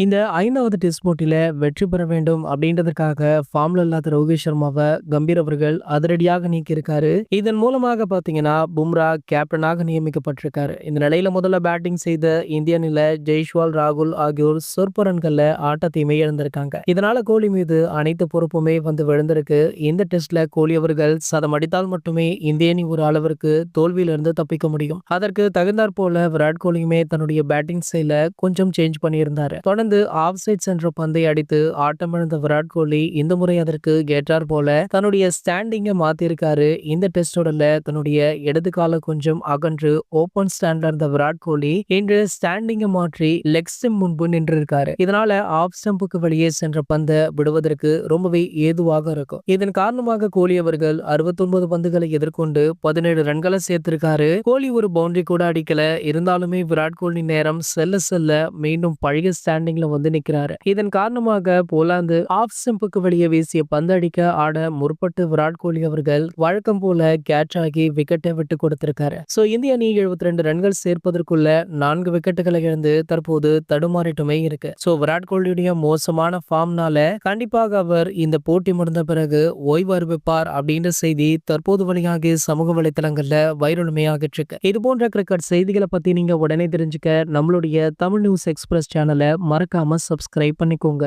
இந்த 5வது டெஸ்ட் போட்டியில வெற்றி பெற வேண்டும் அப்படின்றதுக்காக ஃபார்ம்ல இல்லாத ரோஹித் சர்மாவை கம்பீர் அவர்கள் அதிரடியாக நீக்கியிருக்காரு. இதன் மூலமாக பாத்தீங்கன்னா பும்ரா கேப்டனாக நியமிக்கப்பட்டிருக்காரு. இந்த நிலையில முதல்ல பேட்டிங் செய்த இந்திய அணியில ஜெய்ஸ்வால், ராகுல் ஆகியோர் சொற்ப ரன்கள்ல ஆட்டத்தையுமே இழந்திருக்காங்க. இதனால கோலி மீது அனைத்து பொறுப்புமே வந்து விழுந்திருக்கு. இந்த டெஸ்ட்ல கோலி அவர்கள் சதம் அடித்தால் மட்டுமே இந்திய அணி ஒரு அளவிற்கு தோல்வியிலிருந்து தப்பிக்க முடியும். அதற்கு தகுந்தாற் போல விராட் கோலியுமே தன்னுடைய பேட்டிங் ஸ்டைல கொஞ்சம் சேஞ்ச் பண்ணியிருந்தாரு. தொடர்ந்து ஆஃப் சைட் சென்ற பந்தை அடித்து ஆட்டமிழந்த விராட் கோலி இந்த முறை அதற்கு ஏற்றார் போல தன்னுடைய ஸ்டாண்டிங்கை மாத்திருக்காரு. இந்த டெஸ்ட் தொடர்ல தன்னுடைய இடது கால கொஞ்சம் அகன்று ஓபன் ஸ்டாண்ட்ல இருந்த விராட் கோலி இன்று ஸ்டாண்டிங்கை மாற்றி லெக் ஸ்டெம் முன்பு நின்றிருக்காரு. இதனால ஆஃப் ஸ்டம்புக்கு வெளியே சென்ற பந்தை விடுவதற்கு ரொம்பவே ஏதுவாக இருக்கும். இதன் காரணமாக கோலி அவர்கள் 69 பந்துகளை எதிர்கொண்டு 17 ரன்களை சேர்த்திருக்காரு. கோலி ஒரு பவுண்டரி கூட அடிக்கல. இருந்தாலுமே விராட் கோலி நேரம் செல்ல செல்ல மீண்டும் பழைய ஸ்டாண்டிங்ல வந்து நிக்கிறாரு. இதன் காரணமாக போலாந்து ஆஃப் ஸ்டம்புக்கு வெளியே வீசிய பந்து அடிக்க ஆட முற்பட்டு விராட் கோலி அவர்கள் வழக்கம் போல கேட்ச் ஆகி விக்கெட்டை விட்டு கொடுத்திருக்காரு. சோ இந்திய அணி 72 ரன்கள் சேர்ப்பதற்குள்ள 4 விக்கெட்டுகளை இழந்து தற்போது தடுமாறிட்டுமே இருக்கு. சோ விராட் கோலியுடைய மோசமான ஃபார்ம்னால கண்டிப்பாக அவர் இந்த போட்டி முடிந்த பிறகு ஓய்வு அறிவிப்பார் அப்படின்ற செய்தி தற்போது வெளியாகி சமூக வலைதளங்கள்ல வைரலுமே ஆகிட்டு இருக்கு. இது போன்ற கிரிக்கெட் செய்திகளை பத்தி நீங்க உடனே தெரிஞ்சுக்க நம்மளுடைய தமிழ் நியூஸ் எக்ஸ்பிரஸ் சேனலை மறக்காம சப்ஸ்கிரைப் பண்ணிக்கோங்க.